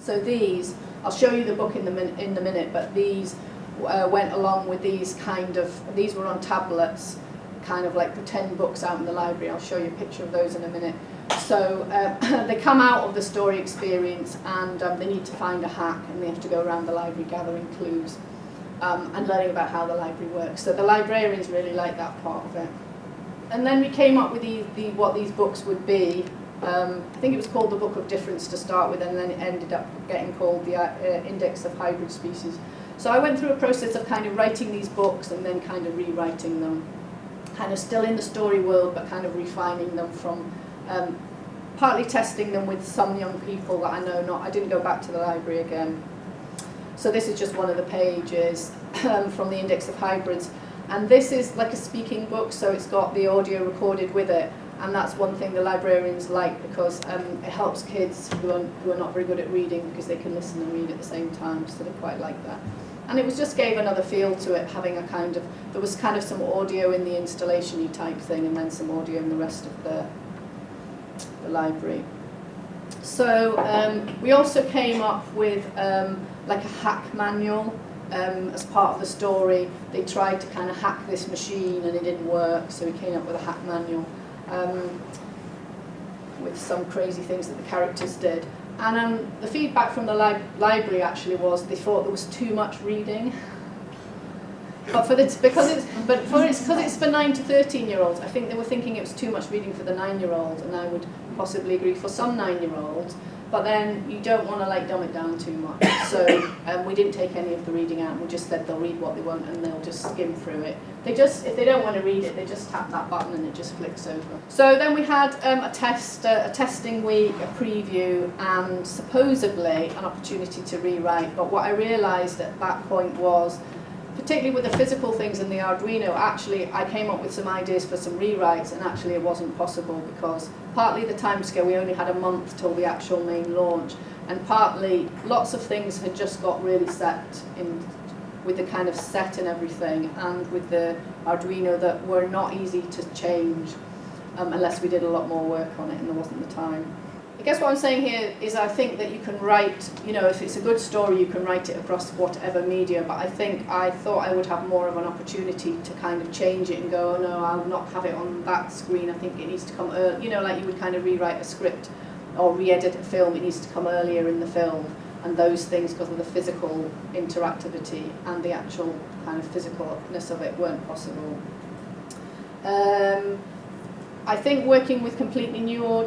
So these, I'll show you the book in the minute, but these went along with these these were on tablets, kind of like pretend books out in the library. I'll show you a picture of those in a minute. So they come out of the story experience, and they need to find a hack, and they have to go around the library gathering clues and learning about how the library works. So the librarians really like that part of it. And then we came up with what these books would be. I think it was called the Book of Difference to start with, and then it ended up getting called the Index of Hybrid Species. So I went through a process of kind of writing these books and then kind of rewriting them, kind of still in the story world, but kind of refining them from, partly testing them with some young people that I know I didn't go back to the library again. So this is just one of the pages from the Index of Hybrids. And this is like a speaking book, so it's got the audio recorded with it. And that's one thing the librarians like, because it helps kids who are not very good at reading, because they can listen and read at the same time, so they quite like that. And it just gave another feel to it, having a there was kind of some audio in the installation-y type thing, and then some audio in the rest of the library. So we also came up with like a hack manual as part of the story. They tried to kind of hack this machine and it didn't work, so we came up with a hack manual. With some crazy things that the characters did. And the feedback from the library actually was they thought there was too much reading. But because it's for 9 to 13-year-olds, I think they were thinking it was too much reading for the 9-year-old, and I would possibly agree for some 9-year-olds. But then you don't want to dumb it down too much. So we didn't take any of the reading out. We just said they'll read what they want and they'll just skim through it. If they don't want to read it, they just tap that button and it just flicks over. So then we had a testing week, a preview, and supposedly an opportunity to rewrite. But what I realised at that point was, particularly with the physical things in the Arduino, actually I came up with some ideas for some rewrites, and actually it wasn't possible because partly the timescale, we only had a month till the actual main launch, and partly lots of things had just got really set in with the kind of set and everything, and with the Arduino that were not easy to change unless we did a lot more work on it, and there wasn't the time. I guess what I'm saying here is I think that you can write, if it's a good story, you can write it across whatever media, but I thought I would have more of an opportunity to kind of change it and go, oh no, I'll not have it on that screen, I think it needs to come early, like you would kind of rewrite a script or re-edit a film, it needs to come earlier in the film, and those things, because of the physical interactivity and the actual kind of physicalness of it, weren't possible. I think working with completely new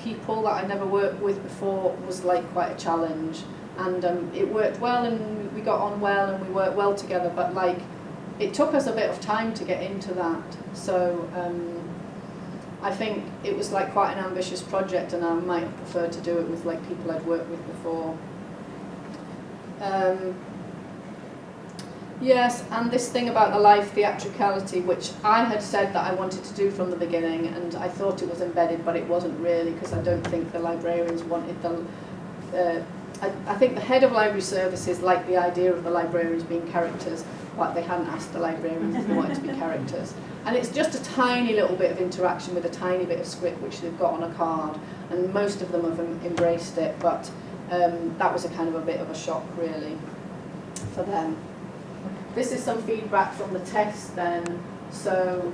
people that I never worked with before was quite a challenge, and it worked well and we got on well and we worked well together, but it took us a bit of time to get into that, so I think it was quite an ambitious project, and I might have preferred to do it with people I'd worked with before. Yes, and this thing about the live theatricality, which I had said that I wanted to do from the beginning, and I thought it was embedded, but it wasn't really, because I don't think the librarians wanted I think the head of library services liked the idea of the librarians being characters, but they hadn't asked the librarians if they wanted to be characters. And it's just a tiny little bit of interaction with a tiny bit of script which they've got on a card, and most of them have embraced it, but that was a kind of a bit of a shock really for them. This is some feedback from the test then. So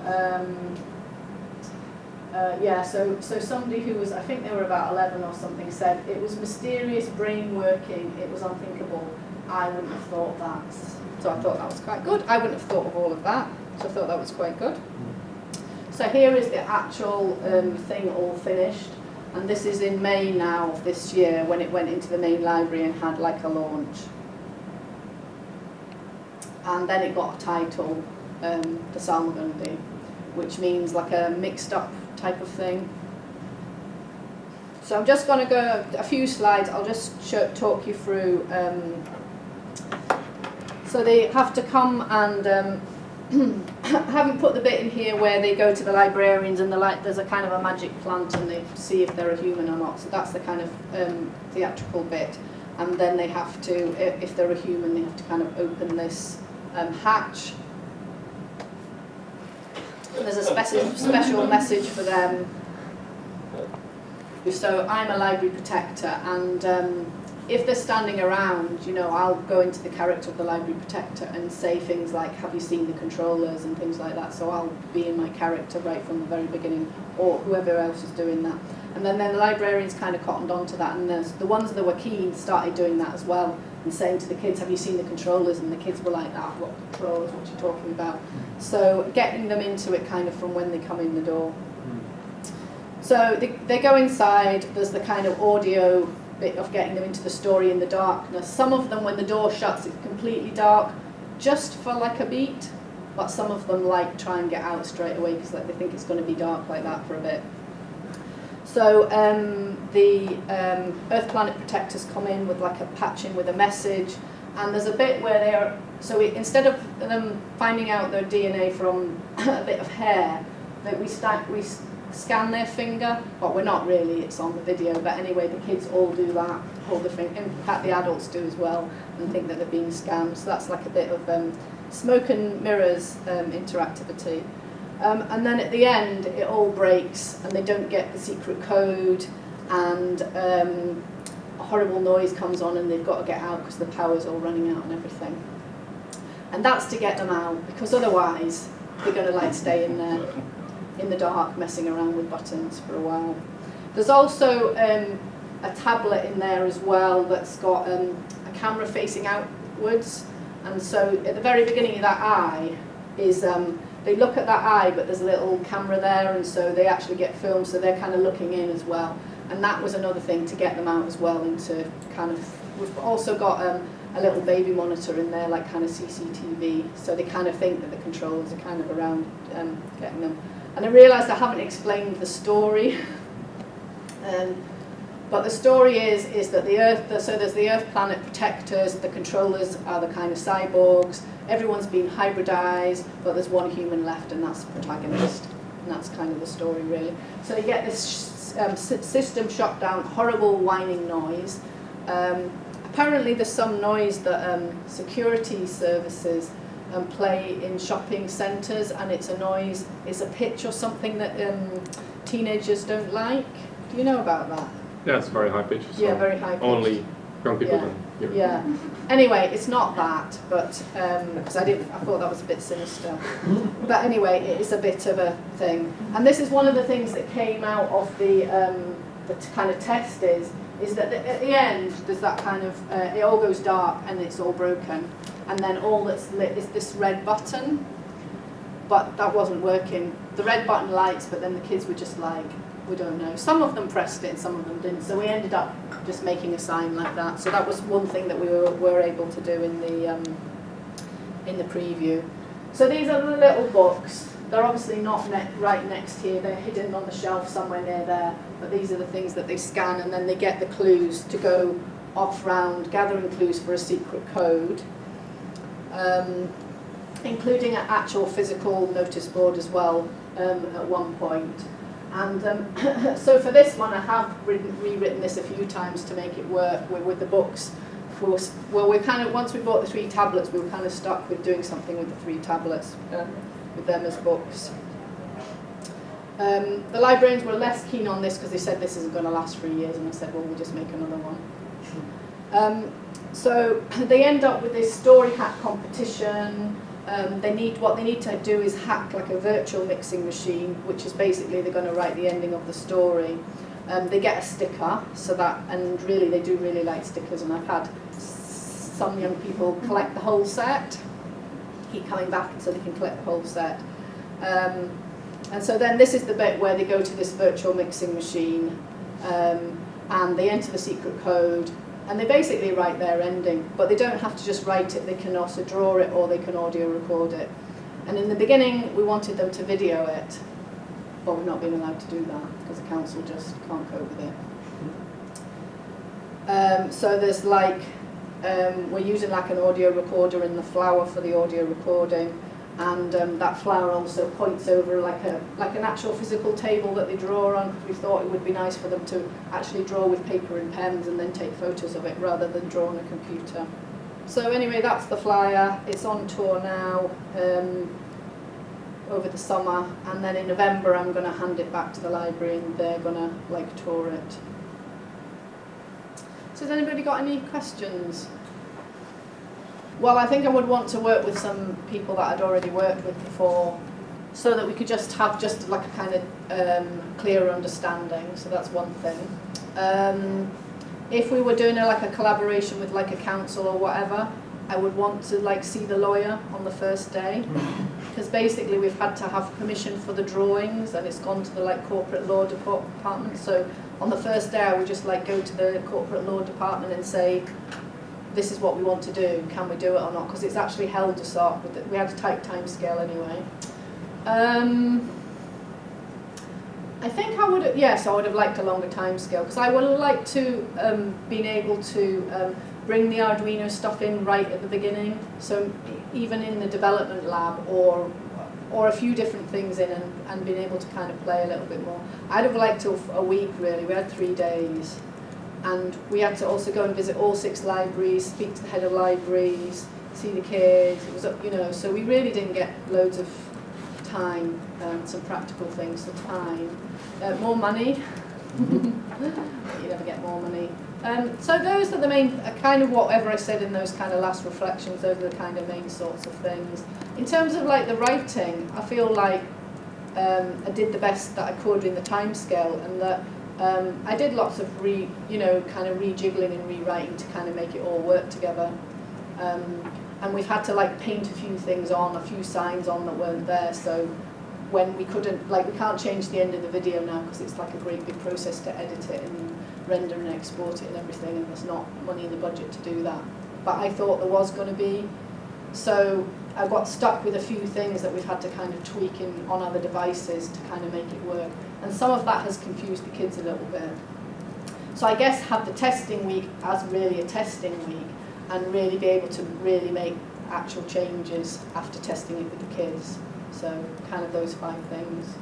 so somebody who was, I think they were about 11 or something, said it was mysterious, brain working, it was unthinkable. I wouldn't have thought that. So I thought that was quite good. I wouldn't have thought of all of that. So I thought that was quite good. So here is the actual thing all finished. And this is in May now of this year, when it went into the main library and had a launch. And then it got a title, the Salmagundi, which means a mixed up type of thing. So I'm just going to go a few slides. I'll just talk you through. So they have to come and I haven't put the bit in here where they go to the librarians and there's a kind of a magic plant and they see if they're a human or not. So that's the kind of theatrical bit. And then they have to, if they're a human, they have to kind of open this hatch. There's a special message for them. So I'm a library protector, and if they're standing around, you know, I'll go into the character of the library protector and say things like, have you seen the controllers, and things like that. So I'll be in my character right from the very beginning, or whoever else is doing that. And then the librarians kind of cottoned on to that, and the ones that were keen started doing that as well, and saying to the kids, have you seen the controllers? And the kids were like, ah, what controllers, what are you talking about? So getting them into it kind of from when they come in the door. So they go inside, there's the kind of audio bit of getting them into the story in the darkness. Some of them, when the door shuts, it's completely dark, just for like a beat, but some of them like try and get out straight away because like, they think it's going to be dark like that for a bit. So the Earth Planet Protectors come in with like a patch in with a message, and there's a bit where they are, so instead of them finding out their DNA from a bit of hair, that we scan their finger, but we're not really, it's on the video, but anyway, the kids all do that, hold the finger, in fact the adults do as well, and think that they're being scanned, so that's like a bit of smoke and mirrors interactivity. And then at the end, it all breaks, and they don't get the secret code, and a horrible noise comes on, and they've got to get out because the power's all running out and everything. And that's to get them out, because otherwise they're going to like stay in there in the dark, messing around with buttons for a while. There's also a tablet in there as well that's got a camera facing outwards, and so at the very beginning of that eye is they look at that eye, but there's a little camera there, and so they actually get filmed, so they're kind of looking in as well. And that was another thing to get them out as well into kind of, we've also got a little baby monitor in there, like kind of CCTV, so they kind of think that the controls are kind of around getting them. And I realised I haven't explained the story, but the story is that the Earth, so there's the Earth Planet Protectors, the controllers are the kind of cyborgs, everyone's been hybridised, but there's one human left, and that's the protagonist, and that's kind of the story really. So you get this system shut down, horrible whining noise. Apparently there's some noise that security services play in shopping centres, and it's a noise, it's a pitch or something that teenagers don't like. Do you know about that? Yeah, it's very high pitch. So yeah, very high pitch. Only young people can hear. Yeah. Anyway, it's not that, but because I thought that was a bit sinister. But anyway, it is a bit of a thing, and this is one of the things that came out of the kind of test is that at the end there's that kind of it all goes dark and it's all broken, and then all that's lit is this red button, but that wasn't working. The red button lights, but then the kids were just like, we don't know. Some of them pressed it and some of them didn't, so we ended up just making a sign like that. So that was one thing that we were able to do in the preview. So these are the little books. They're obviously not right next here, they're hidden on the shelf somewhere near there, but these are the things that they scan, and then they get the clues to go off round, gathering clues for a secret code, including an actual physical notice board as well at one point. And so for this one, I have rewritten this a few times to make it work with the books. Well, we kind of, once we bought the 3 tablets, we were kind of stuck with doing something with the 3 tablets, with them as books. The librarians were less keen on this because they said this isn't going to last for years, and I said, well, we'll just make another one. So they end up with this story hack competition. What they need to do is hack like a virtual mixing machine, which is basically they're going to write the ending of the story. They get a sticker, so that, and really they do really like stickers, and I've had some young people collect the whole set, keep coming back so they can collect the whole set. And so then this is the bit where they go to this virtual mixing machine, and they enter the secret code, and they basically write their ending, but they don't have to just write it, they can also draw it or they can audio record it. And in the beginning we wanted them to video it, but we've not been allowed to do that because the council just can't cope with it. So there's like, we're using like an audio recorder in the flower for the audio recording, and that flower also points over like an actual physical table that they draw on, because we thought it would be nice for them to actually draw with paper and pens and then take photos of it rather than draw on a computer. So anyway, that's the flyer. It's on tour now. over the summer, and then in November I'm going to hand it back to the library and they're going to like tour it. So has anybody got any questions? Well, I think I would want to work with some people that I'd already worked with before, so that we could just have just like a kind of clearer understanding. So that's one thing. If we were doing like a collaboration with like a council or whatever, I would want to like see the lawyer on the first day, because basically we've had to have permission for the drawings and it's gone to the like corporate law department. So on the first day I would just like go to the corporate law department and say, this is what we want to do, can we do it or not? Because it's actually held us up. We had a tight time scale anyway. I think I would, yes, I would have liked a longer time scale, because I would have liked to been able to bring the Arduino stuff in right at the beginning. So even in the development lab, or a few different things in, and being able to kind of play a little bit more. I'd have liked a week really. We had 3 days. And we had to also go and visit all 6 libraries, speak to the head of libraries, see the kids. It was, you know, so we really didn't get loads of time, some practical things, so time. More money. You never get more money. So those are the main, kind of whatever I said in those kind of last reflections, those are the kind of main sorts of things. In terms of like the writing, I feel like I did the best that I could in the time scale, and that I did lots of kind of rejiggling and rewriting to kind of make it all work together. And we've had to like paint a few things on, a few signs on that weren't there. So when we couldn't, like we can't change the end of the video now because it's like a great big process to edit it and render and export it and everything, and there's not money in the budget to do that. But I thought there was going to be. So I got stuck with a few things that we've had to kind of tweak on other devices to kind of make it work. And some of that has confused the kids a little bit. So I guess have the testing week as really a testing week, and really be able to really make actual changes after testing it with the kids. So kind of those 5 things.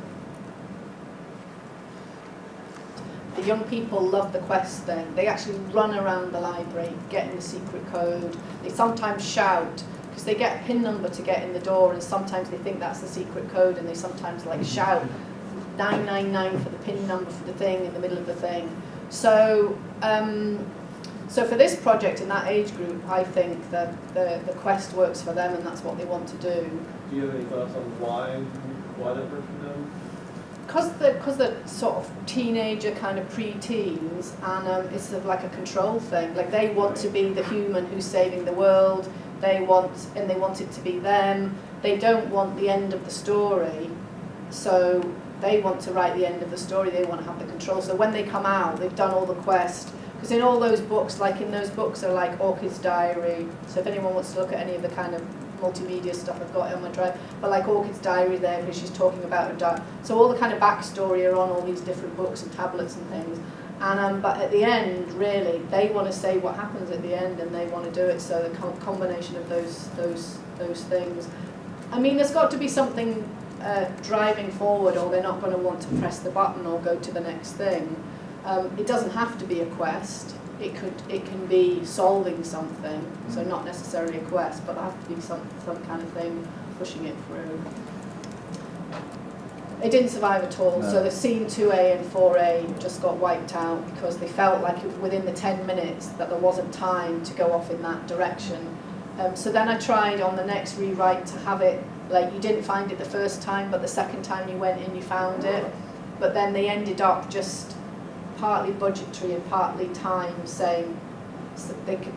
The young people love the quest thing. They actually run around the library getting the secret code. They sometimes shout, because they get a PIN number to get in the door, and sometimes they think that's the secret code, and they sometimes like shout 999 for the PIN number for the thing in the middle of the thing. So so for this project in that age group, I think that the quest works for them, and that's what they want to do. Do you have any thoughts on why that works for them? Because they're sort of teenager, kind of pre-teens, and it's sort of like a control thing. Like they want to be the human who's saving the world. They want it to be them. They don't want the end of the story, so they want to write the end of the story. They want to have the control. So when they come out, they've done all the quest. Because in all those books, like in those books are like Orchid's Diary. So if anyone wants to look at any of the kind of multimedia stuff I've got on my drive, but like Orchid's Diary there, because she's talking about her dad. So all the kind of backstory are on all these different books and tablets and things. And but at the end, really, they want to say what happens at the end, and they want to do it. So the combination of those things. I mean, there's got to be something driving forward, or they're not going to want to press the button or go to the next thing. It doesn't have to be a quest. It can be solving something, so not necessarily a quest, but there has to be some kind of thing pushing it through. It didn't survive at all, no. So the scene 2A and 4A just got wiped out because they felt like within the 10 minutes that there wasn't time to go off in that direction. So then I tried on the next rewrite to have it like you didn't find it the first time, but the second time you went in you found it. But then they ended up just partly budgetary and partly time, saying so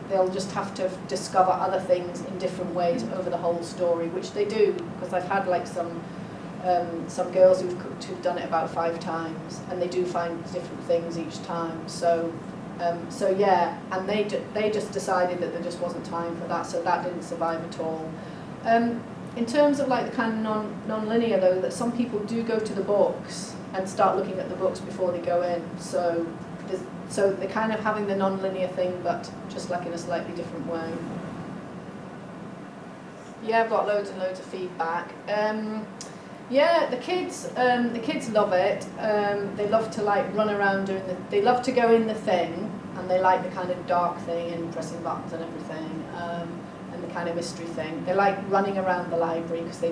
they'll just have to discover other things in different ways over the whole story, which they do, because I've had like some girls who've done it about 5 times, and they do find different things each time. So yeah, and they just decided that there just wasn't time for that, so that didn't survive at all. In terms of like the kind of non-linear though, that some people do go to the books and start looking at the books before they go in. So they're kind of having the non-linear thing, but just like in a slightly different way. Yeah, I've got loads and loads of feedback. Yeah, the kids love it. They love to like run around doing they love to go in the thing, and they like the kind of dark thing and pressing buttons and everything. And and the kind of mystery thing. They like running around the library because they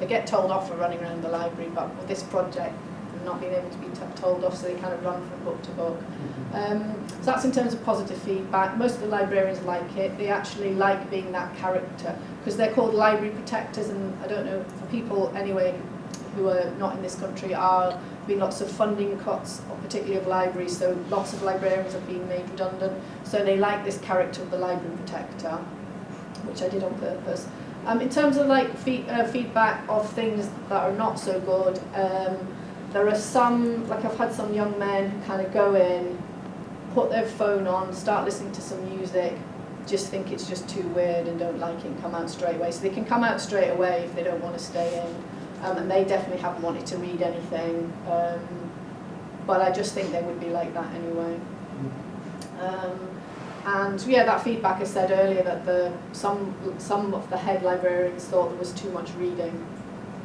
get told off for running around the library, but with this project, they're not being able to be told off, so they kind of run from book to book. So that's in terms of positive feedback. Most of the librarians like it. They actually like being that character because they're called library protectors, and I don't know, for people anyway who are not in this country, are been lots of funding cuts, particularly of libraries, so lots of librarians have been made redundant. So they like this character of the library protector, which I did on purpose. In terms of like feedback of things that are not so good, there are some, like I've had some young men who kind of go in, put their phone on, start listening to some music, just think it's just too weird and don't like it and come out straight away. So they can come out straight away if they don't want to stay in. And they definitely haven't wanted to read anything. But I just think they would be like that anyway. And yeah, that feedback I said earlier that some of the head librarians thought there was too much reading.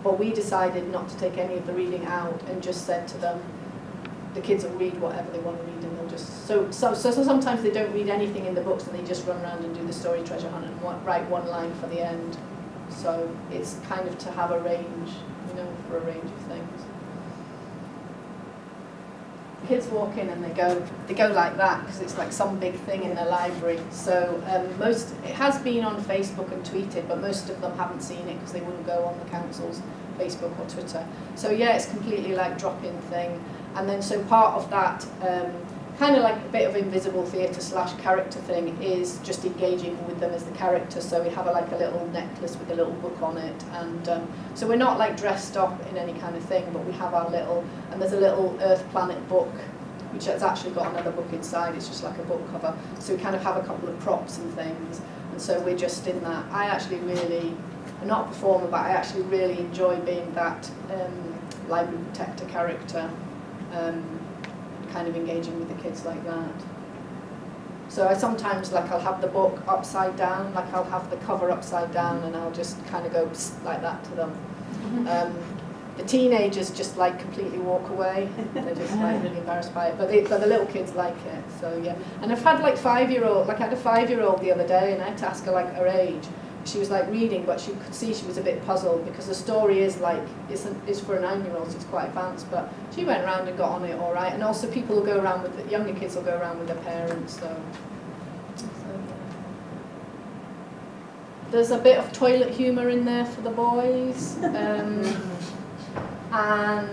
But we decided not to take any of the reading out and just said to them, the kids will read whatever they want to read, and they'll just so sometimes they don't read anything in the books and they just run around and do the story treasure hunt and write one line for the end. So it's kind of to have a range, for a range of things. Kids walk in and they go like that because it's like some big thing in the library. So it has been on Facebook and tweeted, but most of them haven't seen it because they wouldn't go on the council's Facebook or Twitter. So yeah, it's completely like drop-in thing. And then so part of that kind of like a bit of invisible theatre / character thing is just engaging with them as the character. So we have like a little necklace with a little book on it, and so we're not like dressed up in any kind of thing, but we have our little, and there's a little Earth Planet book which has actually got another book inside. It's just like a book cover, so we kind of have a couple of props and things, and so we're just in that. I actually really, I'm not a performer, but I actually really enjoy being that library protector character. Kind of engaging with the kids like that. So I sometimes, like, I'll have the book upside down, like I'll have the cover upside down, and I'll just kind of go like that to them. The teenagers just like completely walk away. They're just like really embarrassed by it, but the little kids like it. So yeah. And I've had like 5-year-old, like I had a 5-year-old the other day, and I had to ask her like her age. She was like reading, but she could see she was a bit puzzled because the story is like is for a 9-year-old, so it's quite advanced. But she went around and got on it all right. And also people will go around with younger kids will go around with their parents. So there's a bit of toilet humour in there for the boys, and I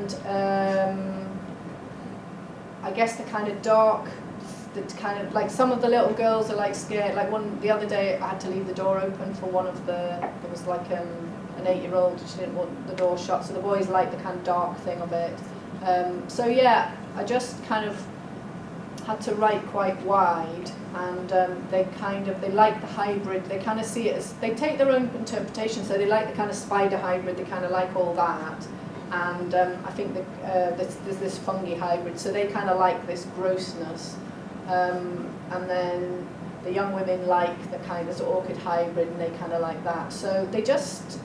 guess the kind of dark. That kind of like some of the little girls are like scared. Like the other day I had to leave the door open for one of there was like an 8-year-old. She didn't want the door shut, so the boys like the kind of dark thing of it. So yeah, I just kind of had to write quite wide, and they like the hybrid. They kind of see it as, they take their own interpretation. So they like the kind of spider hybrid. They kind of like all that. And I think there's this fungi hybrid. So they kind of like this grossness. And then the young women like the kind of orchid hybrid, and they kind of like that. So they just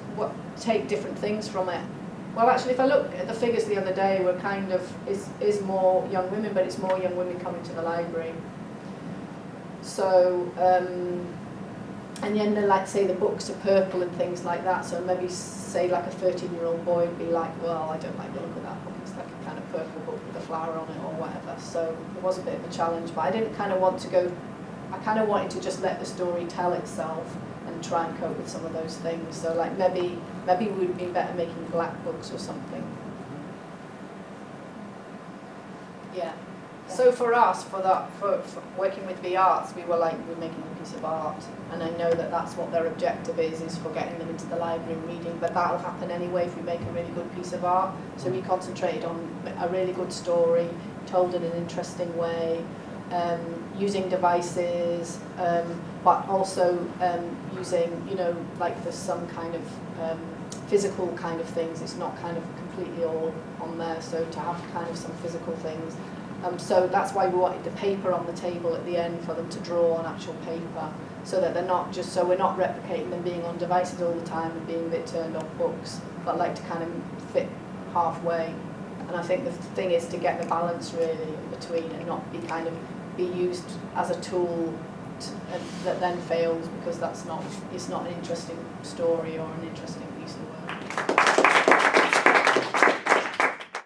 take different things from it. Well, actually, if I look at the figures the other day, we're kind of is more young women, but it's more young women coming to the library. So and then they like say the books are purple and things like that. So maybe say like a 13-year-old boy would be like, well, I don't like the look of that book. It's like a kind of purple book with a flower on it or whatever. So it was a bit of a challenge, but I didn't kind of want to go. I kind of wanted to just let the story tell itself and try and cope with some of those things. So like maybe we'd be better making black books or something. Yeah. So for us, for working with the arts, we're making a piece of art, and I know that that's what their objective is for getting them into the library and reading, but that'll happen anyway if we make a really good piece of art. So we concentrated on a really good story, told in an interesting way, using devices, but also using, like there's some kind of physical kind of things. It's not kind of completely all on there, so to have kind of some physical things. So that's why we wanted the paper on the table at the end for them to draw on actual paper, so that they're not just, so we're not replicating them being on devices all the time and being a bit turned off books, but like to kind of fit halfway. And I think the thing is to get the balance really in between and not be used as a tool that then fails because it's not an interesting story or an interesting